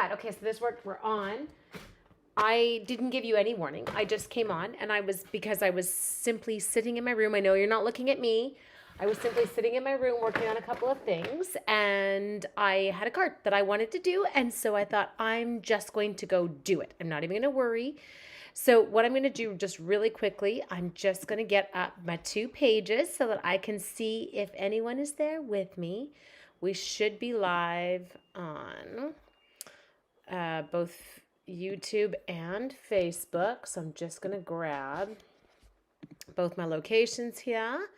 glad. Okay, so this worked. We're on. I didn't give you any warning. I just came on, and because I was simply sitting in my room. I know you're not looking at me. I was simply sitting in my room working on a couple of things, and I had a card that I wanted to do, and so I thought I'm just going to go do it. I'm not even going to worry. So what I'm going to do just really quickly, I'm just going to get up my 2 pages so that I can see if anyone is there with me. We should be live on both YouTube and Facebook. So I'm just going to grab both my locations here,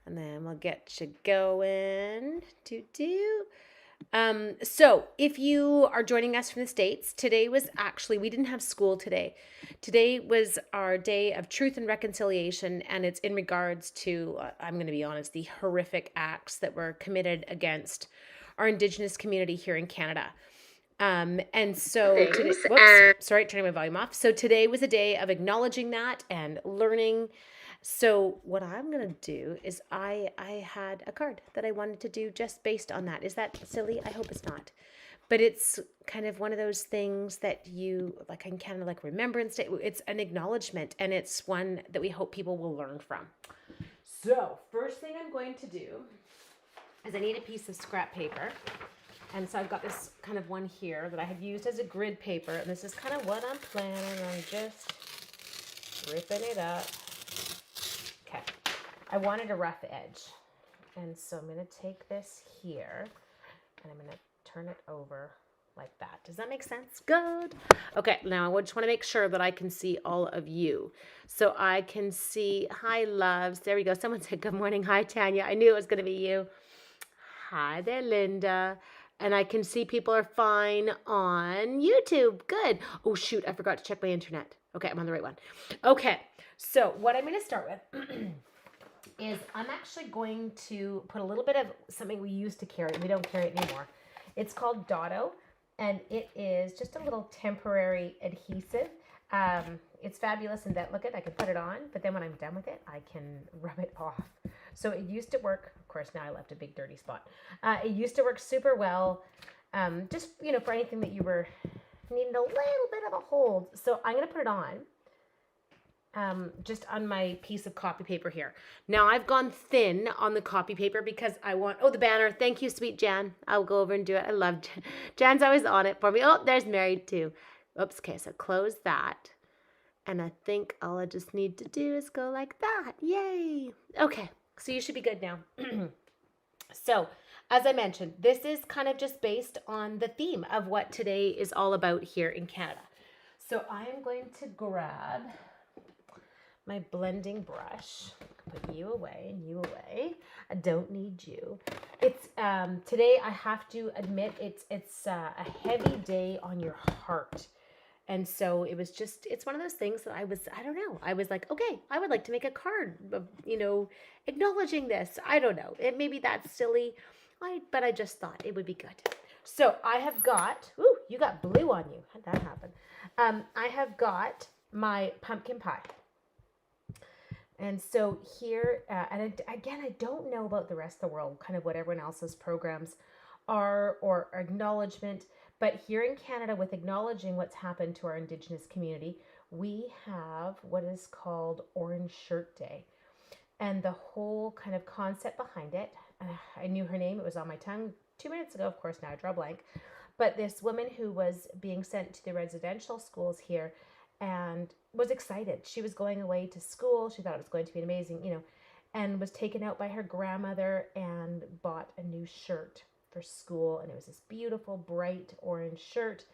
and then we'll get you going. So if you are joining us from the States, today was actually, we didn't have school today. Today was our day of truth and reconciliation, and it's in regards to, I'm going to be honest, the horrific acts that were committed against our Indigenous community here in Canada. And so today, turning my volume off. So today was a day of acknowledging that and learning. So what I'm going to do is I had a card that I wanted to do just based on that. Is that silly? I hope it's not. But it's kind of one of those things that you, like in Canada, like Remembrance Day. It's an acknowledgement, and it's one that we hope people will learn from. So first thing I'm going to do is I need a piece of scrap paper. And so I've got this kind of one here that I had used as a grid paper. And this is kind of what I'm planning on just ripping it up. Okay. I wanted a rough edge. And so I'm going to take this here and I'm going to turn it over like that. Does that make sense? Good. Okay. Now I just want to make sure that I can see all of you. So I can see, hi loves. There we go. Someone said good morning. Hi Tanya. I knew it was going to be you. Hi there, Linda. And I can see people are fine on YouTube. Good. Oh, shoot. I forgot to check my internet. Okay, I'm on the right one. Okay. So what I'm going to start with is I'm actually going to put a little bit of something we used to carry. We don't carry it anymore. It's called Dotto, and it is just a little temporary adhesive. It's fabulous in that, look at, I can put it on, but then when I'm done with it, I can rub it off. So it used to work, of course, now I left a big dirty spot. It used to work super well, just, for anything that you were needing a little bit of a hold. So I'm going to put it on, just on my piece of copy paper here. Now I've gone thin on the copy paper because I want, the banner. Thank you, sweet Jan. I'll go over and do it. I love Jan. Jan's always on it for me. Oh, there's Mary too. Oops, okay, so close that. And I think all I just need to do is go like that. Yay. Okay, so you should be good now. So, as I mentioned, this is kind of just based on the theme of what today is all about here in Canada. So I am going to grab my blending brush, put you away and you away. I don't need you. It's today I have to admit it's a heavy day on your heart. And so it was just, it's one of those things that I don't know. I was like, okay, I would like to make a card, acknowledging this. I don't know. Maybe that's silly, but I just thought it would be good. So I have got, you got blue on you. How'd that happen? I have got my pumpkin pie. And so here, and again, I don't know about the rest of the world, kind of what everyone else's programs are or acknowledgement. But here in Canada, with acknowledging what's happened to our Indigenous community, we have what is called Orange Shirt Day. And the whole kind of concept behind it, I knew her name, it was on my tongue 2 minutes ago, of course, now I draw blank. But this woman who was being sent to the residential schools here and was excited. She was going away to school. She thought it was going to be amazing, and was taken out by her grandmother and bought a new shirt for school, and it was this beautiful bright orange shirt.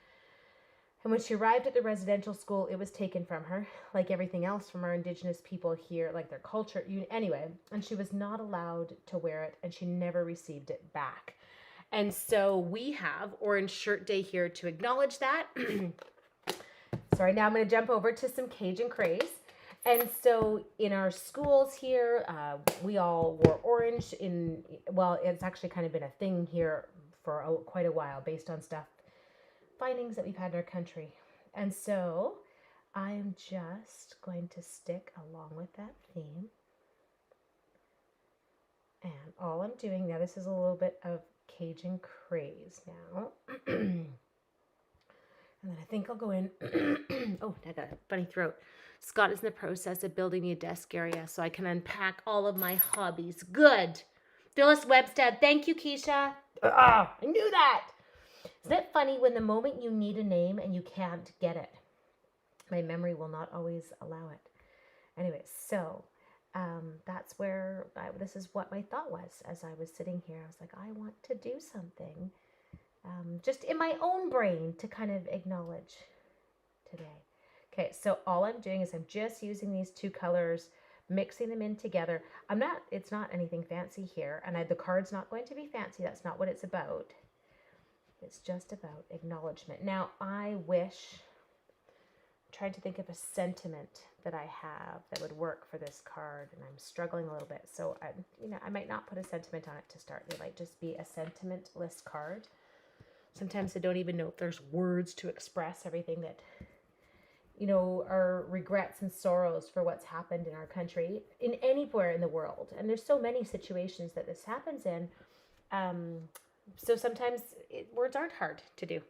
And when she arrived at the residential school, it was taken from her, like everything else from our Indigenous people here, like their culture, anyway, and she was not allowed to wear it, and she never received it back. And so we have Orange Shirt Day here to acknowledge that. Sorry, now I'm going to jump over to some Cajun craze. And so in our schools here, we all wore orange it's actually kind of been a thing here for quite a while based on findings that we've had in our country. And so I am just going to stick along with that theme. And all I'm doing now, this is a little bit of Cajun craze now. And then I think I'll go in. Oh, I got a funny throat. Scott is in the process of building me a desk area so I can unpack all of my hobbies. Good. Phyllis Webstead. Thank you, Keisha. I knew that. Isn't it funny when the moment you need a name and you can't get it? My memory will not always allow it. Anyway, so that's where this is what my thought was as I was sitting here. I was like, I want to do something just in my own brain to kind of acknowledge today. Okay, so all I'm doing is I'm just using these two colors, mixing them in together. It's not anything fancy here, and the card's not going to be fancy. That's not what it's about. It's just about acknowledgement. Now, I wish, I'm trying to think of a sentiment that I have that would work for this card, and I'm struggling a little bit. So, I might not put a sentiment on it to start. It might just be a sentimentless card. Sometimes I don't even know if there's words to express everything that, our regrets and sorrows for what's happened in our country, in anywhere in the world. And there's so many situations that this happens in. So sometimes words aren't hard to do.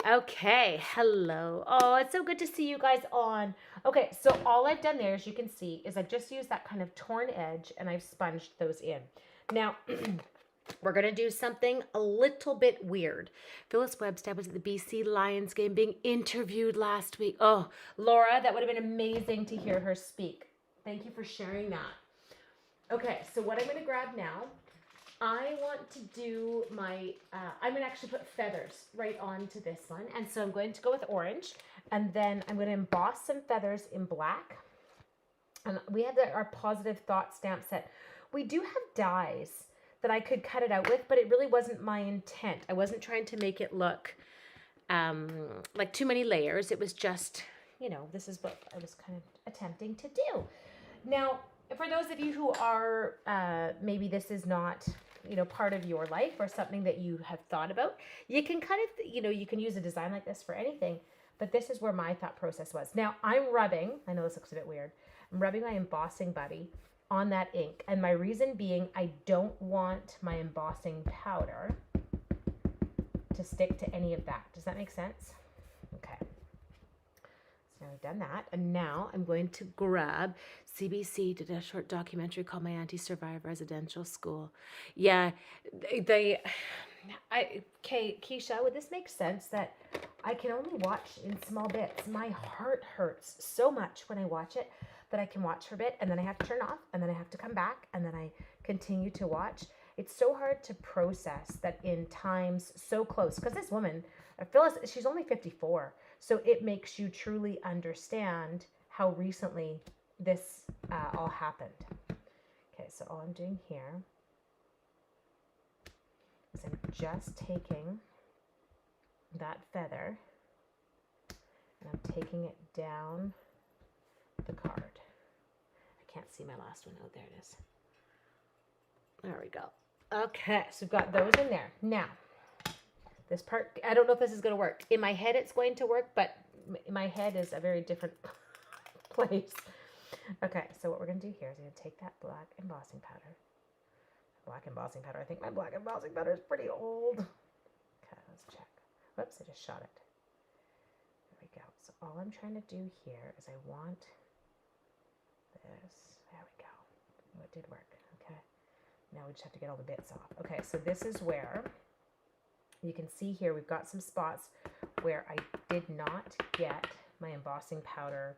Okay, hello. Oh, it's so good to see you guys on. Okay, so all I've done there, as you can see, is I've just used that kind of torn edge and I've sponged those in. Now, we're going to do something a little bit weird. Phyllis Webstead was at the BC Lions game being interviewed last week. Oh, Laura, that would have been amazing to hear her speak. Thank you for sharing that. Okay, so what I'm going to grab now, I want to do my, I'm going to actually put feathers right onto this one. And so I'm going to go with orange. And then I'm going to emboss some feathers in black. And we have our positive thought stamp set. We do have dies that I could cut it out with, but it really wasn't my intent. I wasn't trying to make it look like too many layers. It was just, this is what I was kind of attempting to do. Now, for those of you who are, maybe this is not, part of your life or something that you have thought about, you can kind of, you can use a design like this for anything, but this is where my thought process was. Now, I'm rubbing, I know this looks a bit weird, I'm rubbing my embossing buddy on that ink. And my reason being, I don't want my embossing powder to stick to any of that. Does that make sense? Okay. So now we've done that. And now I'm going to grab CBC, did a short documentary called My Auntie Survived Residential School. Yeah, Keisha, would this make sense that I can only watch in small bits? My heart hurts so much when I watch it that I can watch for a bit and then I have to turn off and then I have to come back and then I continue to watch. It's so hard to process that in times so close, because this woman, Phyllis, she's only 54. So it makes you truly understand how recently this all happened. Okay, so all I'm doing here is I'm just taking that feather and I'm taking it down the card. I can't see my last one. Oh, there it is. There we go. Okay, so we've got those in there. Now, this part, I don't know if this is going to work. In my head, it's going to work, but my head is a very different place. Okay, so what we're going to do here is I'm going to take that black embossing powder. I think my black embossing powder is pretty old. Okay, let's check. Whoops, I just shot it. There we go. So all I'm trying to do here is I want this. There we go. Oh, it did work. Okay. Now we just have to get all the bits off. Okay, so this is where you can see here we've got some spots where I did not get my embossing powder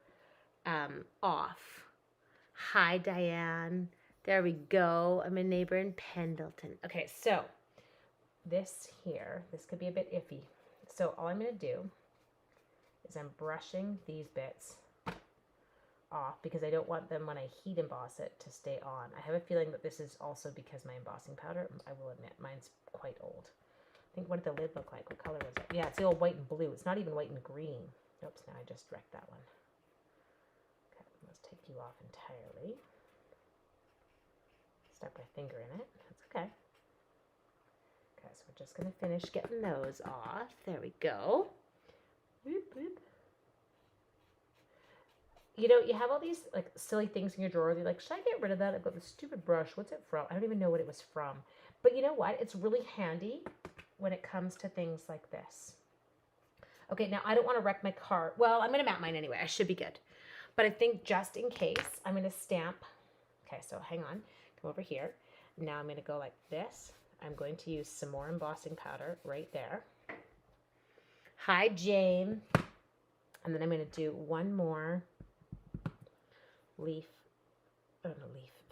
off. Hi, Diane. There we go. I'm a neighbor in Pendleton. Okay, so this here, this could be a bit iffy. So all I'm going to do is I'm brushing these bits off because I don't want them when I heat emboss it to stay on. I have a feeling that this is also because my embossing powder, I will admit, mine's quite old. I think, what did the lid look like? What color was it? Yeah, it's the old white and blue. It's not even white and green. Oops, now I just wrecked that one. Okay, let's take you off entirely. Stuck my finger in it. That's okay. Okay, so we're just going to finish getting those off. There we go. Boop, boop. You know, you have all these like silly things in your drawer. You're like, should I get rid of that? I've got this stupid brush. What's it from? I don't even know what it was from. But you know what? It's really handy when it comes to things like this. Okay, now I don't want to wreck my card. Well, I'm going to map mine anyway. I should be good. But I think just in case, I'm going to stamp. Okay, so hang on. Come over here. Now I'm going to go like this. I'm going to use some more embossing powder right there. Hi, Jane. And then I'm going to do one more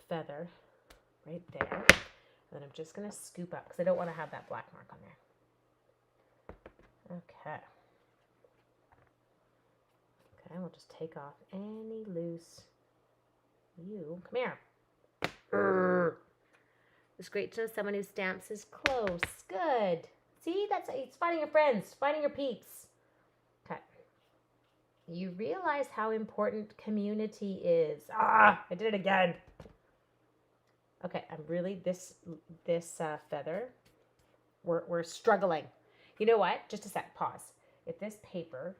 feather right there. And then I'm just going to scoop up because I don't want to have that black mark on there. Okay. Okay, we'll just take off any loose. You, come here. It's great to know someone who stamps is close. Good. See, it's finding your friends, finding your peeps. Okay. You realize how important community is. I did it again. Okay, I'm really, this feather, we're struggling. You know what? Just a sec, pause. If this paper's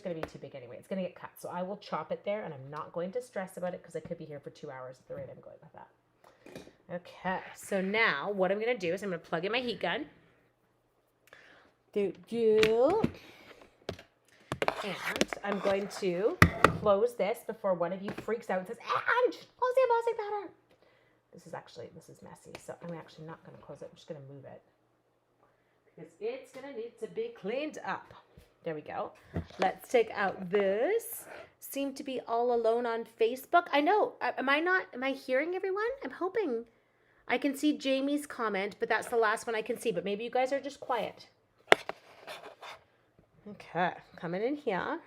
going to be too big anyway. It's going to get cut. So I will chop it there, and I'm not going to stress about it because I could be here for 2 hours at the rate I'm going with that. Okay, so now what I'm going to do is I'm going to plug in my heat gun. And I'm going to close this before one of you freaks out and says, "And close the embossing powder." This is messy, so I'm actually not going to close it. I'm just going to move it because it's going to need to be cleaned up. There we go. Let's take out this. Seem to be all alone on Facebook. I know. Am I hearing everyone? I'm hoping. I can see Jamie's comment, but that's the last one I can see. But maybe you guys are just quiet. Okay. Coming in here.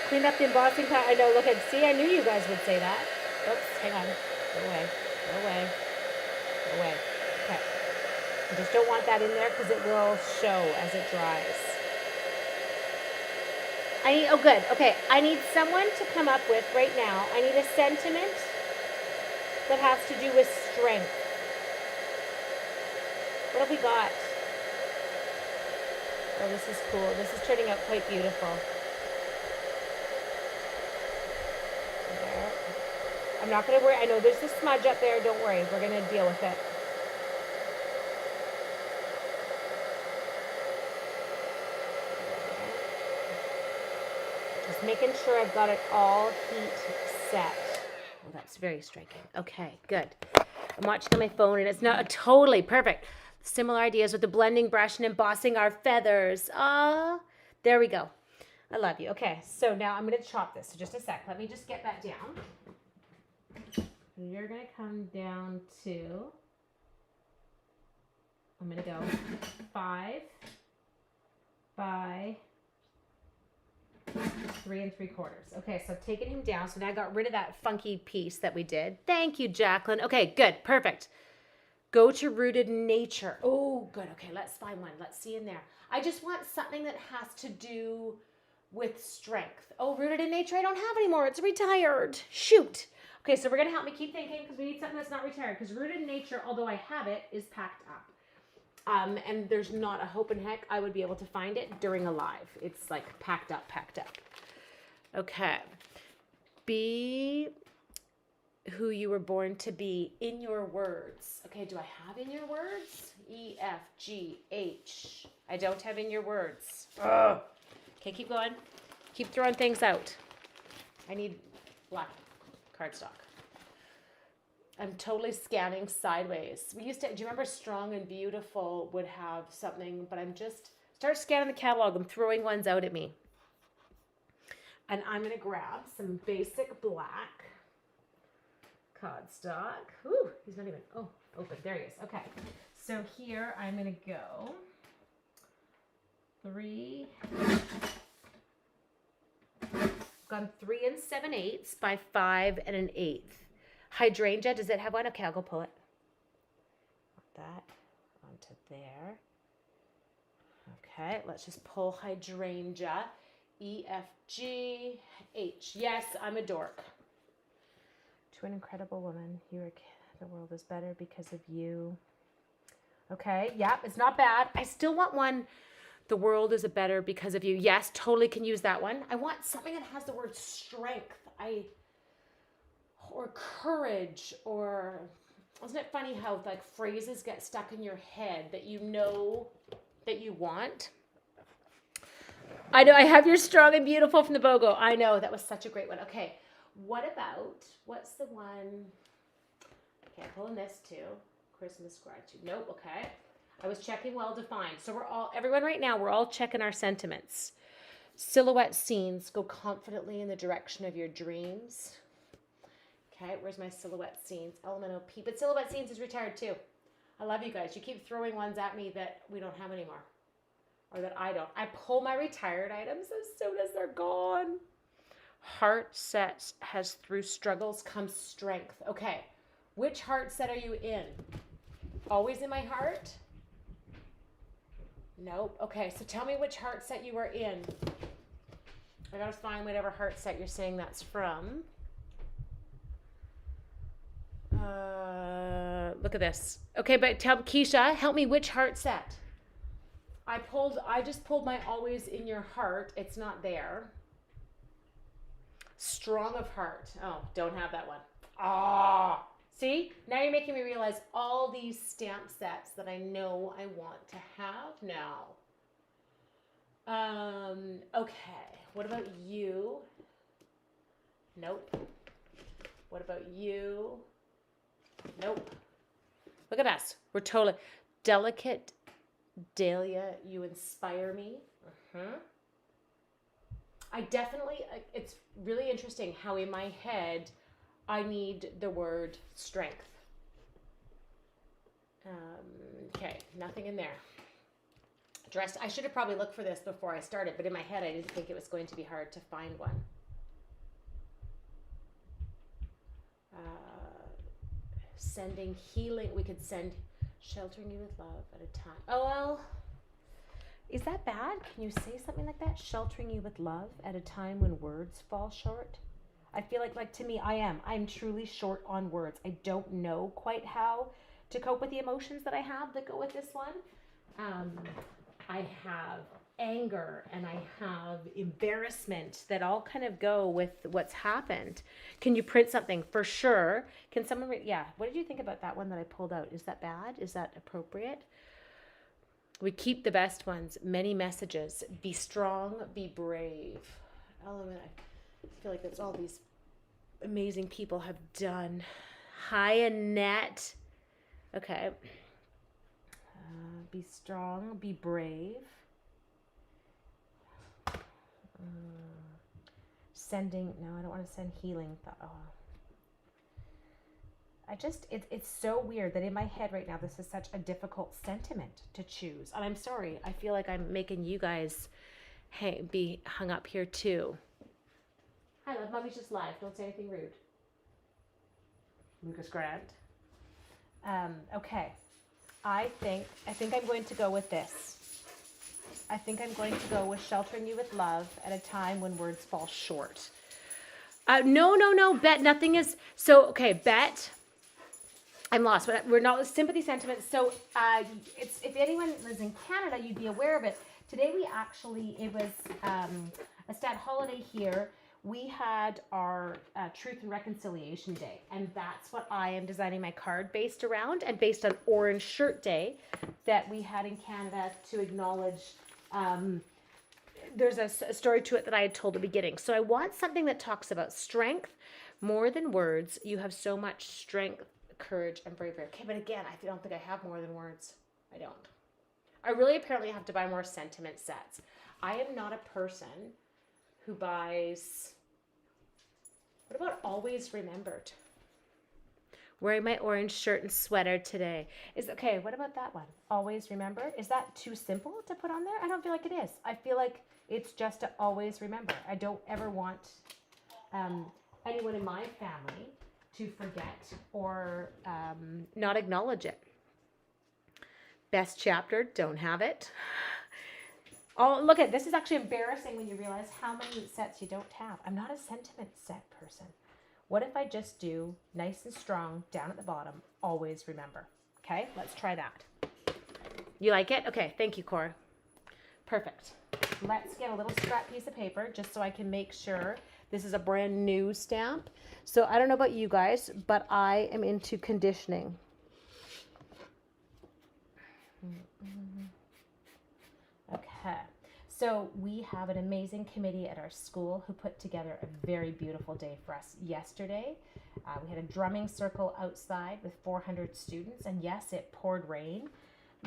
Clean up the embossing powder. I know. Look at. See, I knew you guys would say that. Oops. Hang on. Go away. Go away. Go away. Okay. I just don't want that in there because it will show as it dries. Oh good, okay. I need someone to come up with, right now, I need a sentiment that has to do with strength. What have we got? Oh, this is cool. This is turning out quite beautiful. There. I'm not going to worry. I know there's a smudge up there. Don't worry. We're going to deal with it. Just making sure I've got it all heat set. Oh, that's very striking. Okay, good. I'm watching on my phone and it's not totally perfect. Similar ideas with the blending brush and embossing our feathers. There we go. I love you. Okay, so now I'm going to chop this. So just a sec. Let me just get that down. You're going to come down to, I'm going to go 5 by 3 3/4. Okay, so I've taken him down. So now I got rid of that funky piece that we did. Thank you, Jacqueline. Okay, good. Perfect. Go to Rooted in Nature. Oh, good. Okay, let's find one. Let's see in there. I just want something that has to do with strength. Oh, Rooted in Nature I don't have anymore. It's retired. Shoot. Okay, so we're going to help me keep thinking because we need something that's not retired. Because Rooted in Nature, although I have it, is packed up. And there's not a hope in heck I would be able to find it during a live. It's like packed up. Okay. Be who you were born to be in your words. Okay, do I have in your words? E, F, G, H. I don't have in your words. Ugh. Okay, keep going. Keep throwing things out. I need black cardstock. I'm totally scanning sideways. We used to, do you remember Strong and Beautiful would have something, but I'm just, start scanning the catalog. I'm throwing ones out at me. And I'm going to grab some basic black cardstock. Ooh, he's not even, open. There he is. Okay. So here I'm going to go 3, I've gone 3 7/8 by 5 1/8. Hydrangea, does it have one? Okay, I'll go pull it. Put that onto there. Okay, let's just pull hydrangea. E, F, G, H. Yes, I'm a dork. To an incredible woman, the world is better because of you. Okay, yep, it's not bad. I still want one. The world is better because of you. Yes, totally can use that one. I want something that has the word strength. Or courage, or isn't it funny how like phrases get stuck in your head that you know that you want. I know I have your strong and beautiful from the BOGO. I know, that was such a great one. Okay, what's the one? Okay, I'm pulling this too. Christmas gratitude. Nope, okay. I was checking well defined. So everyone right now, we're all checking our sentiments. Silhouette scenes, go confidently in the direction of your dreams. Okay, where's my silhouette scenes? Element OP, but silhouette scenes is retired too. I love you guys. You keep throwing ones at me that we don't have anymore. Or that I don't. I pull my retired items as soon as they're gone. Heart set has through struggles comes strength. Okay, which heart set are you in? Always in my heart? Nope. Okay, so tell me which heart set you are in. I gotta find whatever heart set you're saying that's from. Look at this. Okay, but tell Keisha, help me, which heart set? I just pulled my always in your heart. It's not there. Strong of heart. Oh, don't have that one. Ah, see? Now you're making me realize all these stamp sets that I know I want to have now. Okay. What about you? Nope. What about you? Nope. Look at us. We're totally delicate. Dahlia, you inspire me. I definitely, it's really interesting how in my head I need the word strength. Okay, nothing in there. Dressed, I should have probably looked for this before I started, but in my head I didn't think it was going to be hard to find one. Sending healing, we could send sheltering you with love at a time. Oh, well, is that bad? Can you say something like that? Sheltering you with love at a time when words fall short? I feel like to me, I'm truly short on words. I don't know quite how to cope with the emotions that I have that go with this one. I have anger and I have embarrassment that all kind of go with what's happened. Can you print something? For sure. Can someone read? Yeah. What did you think about that one that I pulled out? Is that bad? Is that appropriate? We keep the best ones. Many messages. Be strong, be brave. Element. I feel like that's all these amazing people have done. Hi, Annette. Okay. Be strong, be brave. Sending, no, I don't want to send healing. It's so weird that in my head right now, this is such a difficult sentiment to choose. And I'm sorry, I feel like I'm making you guys be hung up here too. Hi, love, mommy's just live. Don't say anything rude. Lucas Grant. Okay. I think I'm going to go with this. I think I'm going to go with sheltering you with love at a time when words fall short. No, Bet, nothing is, so, okay, Bet, I'm lost, but we're not sympathy sentiments. So it's, if anyone lives in Canada, you'd be aware of it. Today it was a stat holiday here. We had our Truth and Reconciliation Day, and that's what I am designing my card based around, and based on Orange Shirt Day that we had in Canada to acknowledge. There's a story to it that I had told at the beginning. So I want something that talks about strength more than words. You have so much strength, courage, and bravery. Okay, but again, I don't think I have more than words. I don't. I really apparently have to buy more sentiment sets. I am not a person who buys, what about always remembered? Wearing my orange shirt and sweater today. Okay, what about that one? Always remember. Is that too simple to put on there? I don't feel like it is. I feel like it's just to always remember. I don't ever want anyone in my family to forget or not acknowledge it. Best chapter, don't have it. Oh, look at this. Is actually embarrassing when you realize how many sets you don't have. I'm not a sentiment set person. What if I just do nice and strong down at the bottom, always remember? Okay, let's try that. You like it? Okay, thank you, Cora. Perfect. Let's get a little scrap piece of paper just so I can make sure this is a brand new stamp. So I don't know about you guys, but I am into conditioning. Okay. So we have an amazing committee at our school who put together a very beautiful day for us yesterday. We had a drumming circle outside with 400 students, and yes, it poured rain,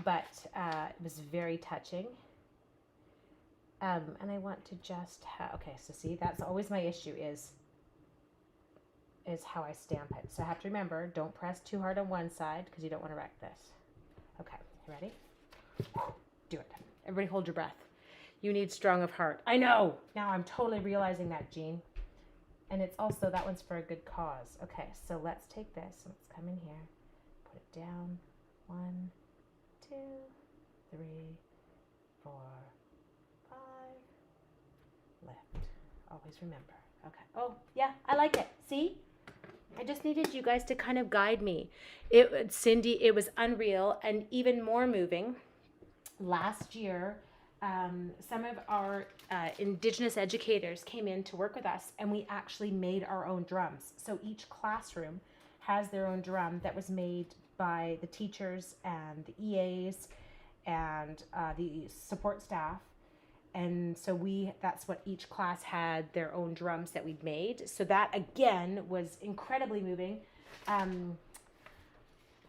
but it was very touching. And I want to just okay, so see, that's always my issue is how I stamp it. So I have to remember, don't press too hard on one side because you don't want to wreck this. Okay, you ready? Do it. Everybody hold your breath. You need strong of heart. I know. Now I'm totally realizing that, Jean. And it's also, that one's for a good cause. Okay, so let's take this. Let's come in here. Put it down. 1, 2, 3, 4, 5. Lift. Always remember. Okay. Oh, yeah, I like it. See? I just needed you guys to kind of guide me. Cindy, it was unreal and even more moving. Last year, some of our Indigenous educators came in to work with us, and we actually made our own drums. So each classroom has their own drum that was made by the teachers and the EAs and the support staff. And so that's what each class had, their own drums that we'd made. So that, again, was incredibly moving.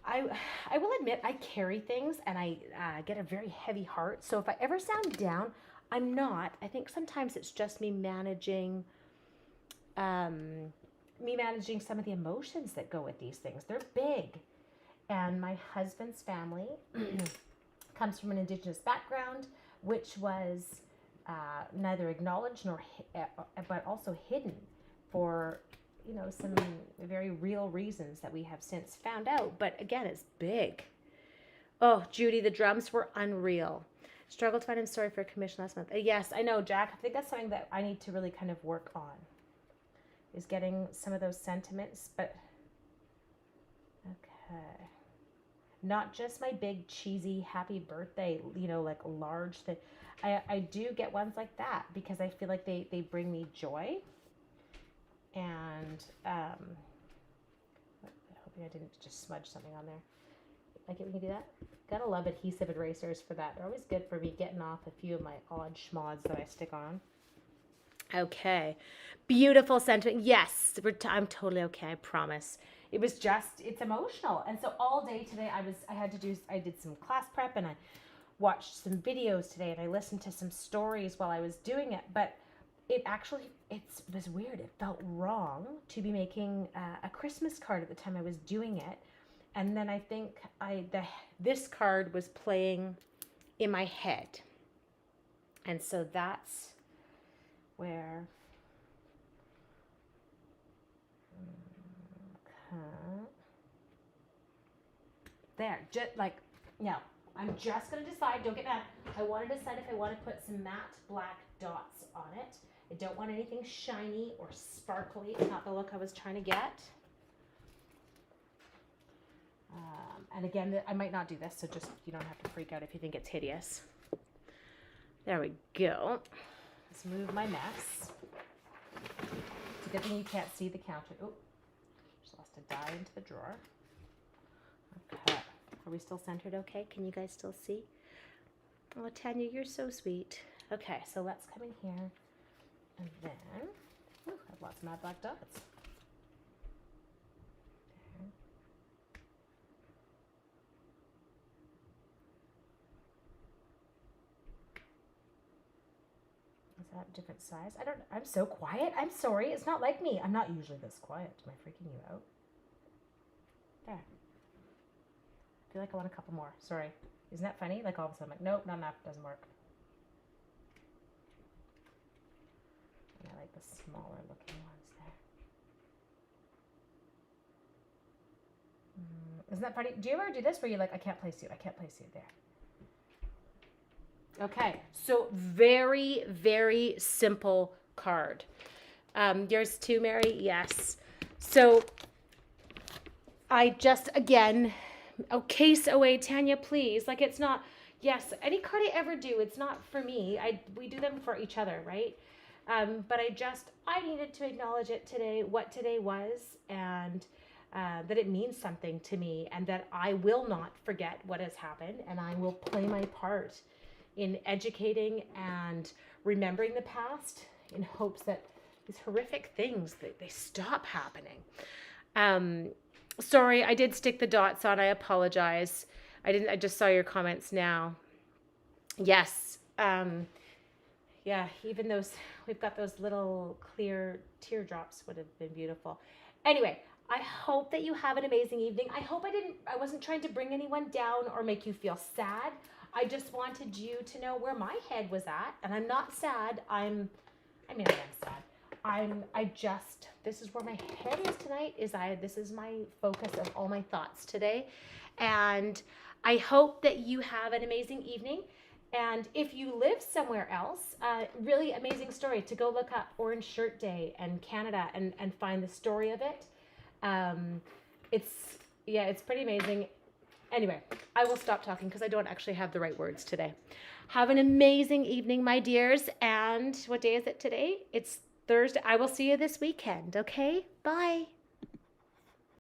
I will admit I carry things and I get a very heavy heart. So if I ever sound down, I'm not. I think sometimes it's just me managing some of the emotions that go with these things. They're big. And my husband's family comes from an Indigenous background, which was neither acknowledged nor, but also hidden for, some very real reasons that we have since found out. But again, it's big. Oh, Judy, the drums were unreal. Struggled to find, I'm sorry for a commission last month. Yes, I know, Jack. I think that's something that I need to really kind of work on, is getting some of those sentiments. But okay, not just my big cheesy happy birthday, like large thing. I do get ones like that because I feel like they bring me joy. And hoping I didn't just smudge something on there. Like it when you do that? Gotta love adhesive erasers for that. They're always good for me getting off a few of my odd schmods that I stick on. Okay. Beautiful sentiment. Yes, I'm totally okay, I promise. It's emotional. And so all day today I did some class prep and I watched some videos today and I listened to some stories while I was doing it. But it was weird. It felt wrong to be making a Christmas card at the time I was doing it. And then I think this card was playing in my head. And so that's where, there, just like, now, I'm just going to decide, don't get mad. I want to decide if I want to put some matte black dots on it. I don't want anything shiny or sparkly. It's not the look I was trying to get. And again, I might not do this, so just, you don't have to freak out if you think it's hideous. There we go. Let's move my mess. It's a good thing you can't see the counter. Oh, just lost a die into the drawer. Okay. Are we still centered okay? Can you guys still see? Oh, Tanya, you're so sweet. Okay, so let's come in here. And then, I have lots of matte black dots. Okay. Is that a different size? I'm so quiet. I'm sorry. It's not like me. I'm not usually this quiet. Am I freaking you out? There. I feel like I want a couple more. Sorry. Isn't that funny? Like all of a sudden I'm like, nope, not enough. Doesn't work. And I like the smaller looking ones there. Isn't that funny? Do you ever do this where you're like, I can't place you. I can't place you there. Okay, so very, very simple card. Yours too, Mary? Yes. So I just, again, case away, Tanya, please. Like it's not, yes, any card I ever do, it's not for me. We do them for each other, right? But I needed to acknowledge it today, what today was, and that it means something to me, and that I will not forget what has happened, and I will play my part in educating and remembering the past in hopes that these horrific things, they stop happening. Sorry, I did stick the dots on. I apologize. I just saw your comments now. Yes. Yeah, even those, we've got those little clear teardrops would have been beautiful. Anyway, I hope that you have an amazing evening. I hope I wasn't trying to bring anyone down or make you feel sad. I just wanted you to know where my head was at, and I'm not sad. I am sad. This is where my head is tonight. This is my focus of all my thoughts today. And I hope that you have an amazing evening. And if you live somewhere else, really amazing story to go look up Orange Shirt Day and Canada and find the story of it. It's pretty amazing. Anyway, I will stop talking because I don't actually have the right words today. Have an amazing evening, my dears. And what day is it today? It's Thursday. I will see you this weekend, okay? Bye.